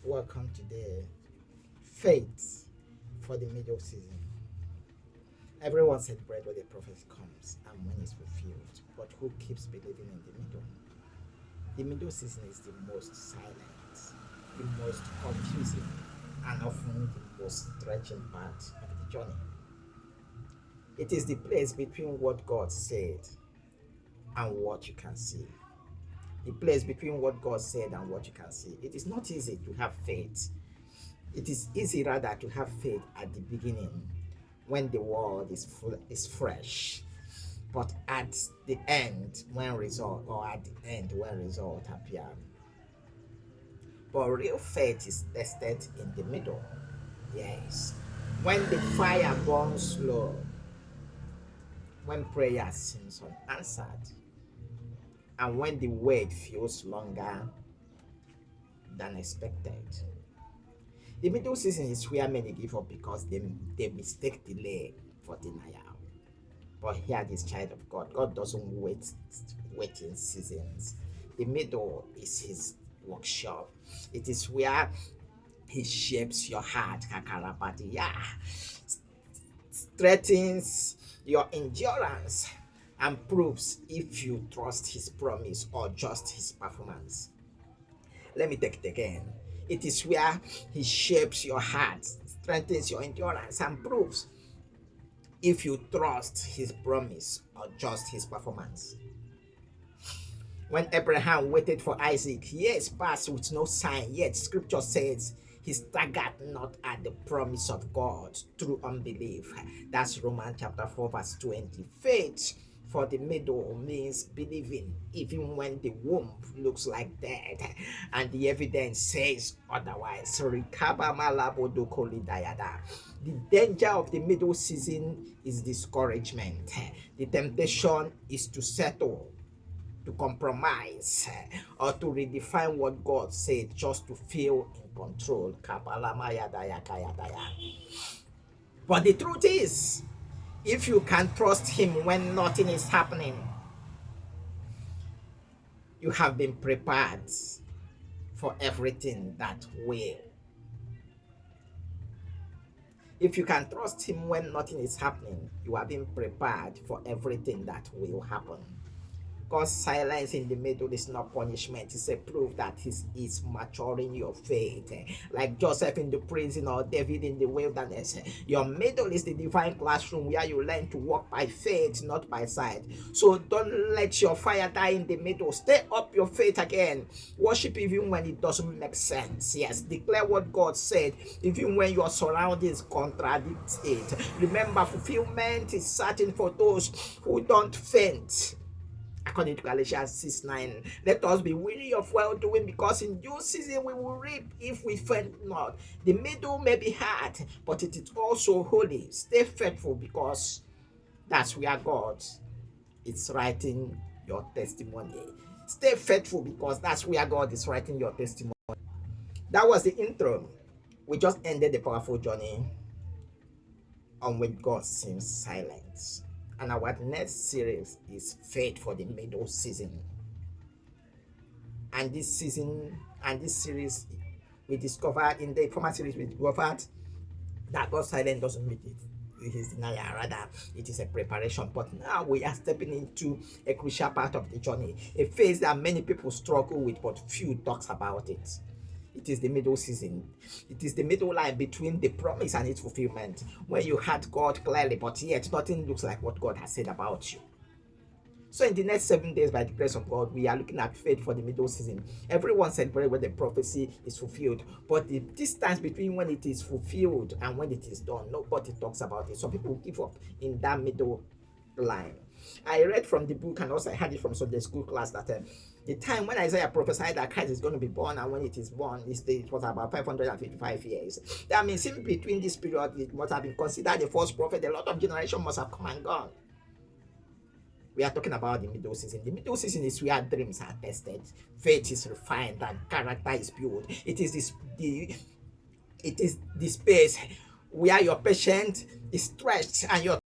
Welcome to the faith for the middle season. Everyone celebrates when the prophet comes and when it's fulfilled, but who keeps believing in the middle? The middle season is the most silent, the most confusing, and often the most stretching part of the journey. It is the place between what God said and what you can see. The place between what God said and what you can see. It is not easy to have faith. It is easy rather to have faith at the beginning when the world is fresh, but at the end when result appear. But real faith is tested in the middle. Yes, when the fire burns slow, when prayer seems unanswered, and when the wait feels longer than expected. The middle season is where many give up because they mistake delay for denial. But here, this child of God, God doesn't waiting seasons. The middle is his workshop. It is where he shapes your heart, kakarabati, yeah, strengthens your endurance, and proves if you trust his promise or just his performance. Let me take it again. It is where he shapes your heart, strengthens your endurance, and proves if you trust his promise or just his performance. When Abraham waited for Isaac, years passed with no sign, yet scripture says he staggered not at the promise of God through unbelief. That's Romans chapter 4 verse 20. Faith for the middle means believing even when the womb looks like dead and the evidence says otherwise. The danger of the middle season is discouragement. The temptation is to settle, to compromise, or to redefine what God said just to feel in control. But the truth is, if you can trust him when nothing is happening, you have been prepared for everything that will. If you can trust him when nothing is happening, you have been prepared for everything that will happen. God's silence in the middle is not punishment. It's a proof that he is maturing your faith. Like Joseph in the prison or David in the wilderness. Your middle is the divine classroom where you learn to walk by faith, not by sight. So don't let your fire die in the middle. Stay up your faith again. Worship even when it doesn't make sense. Yes, declare what God said even when your surroundings contradict it. Remember, fulfillment is certain for those who don't faint. According to Galatians 6:9, let us be weary of well-doing, because in due season we will reap if we faint not. The middle may be hard, but it is also holy. Stay faithful, because that's where God is writing your testimony. Stay faithful, because that's where God is writing your testimony. That was the intro. We just ended the powerful journey on when God seems silent. And our next series is Faith for the Middle Season. And this series, we discovered in the former series, we discovered that God's silence doesn't mean it is denial, rather it is a preparation. But now we are stepping into a crucial part of the journey, a phase that many people struggle with, but few talks about it. It is the middle season. It is the middle line between the promise and its fulfillment, when you heard God clearly, but yet nothing looks like what God has said about you. So in the next 7 days, by the grace of God, we are looking at faith for the middle season. Everyone celebrates when the prophecy is fulfilled, but the distance between when it is fulfilled and when it is done, nobody talks about it. Some people give up in that middle line. I read from the book, and also I had it from Sunday school class, that the time when Isaiah prophesied that Christ is going to be born, and when it is born, it was about 555 years. That means in between this period, it must have been considered the first prophet. A lot of generations must have come and gone. We are talking about the middle season. The middle season is where dreams are tested, faith is refined, and character is built. It is the space where your patience is stretched and your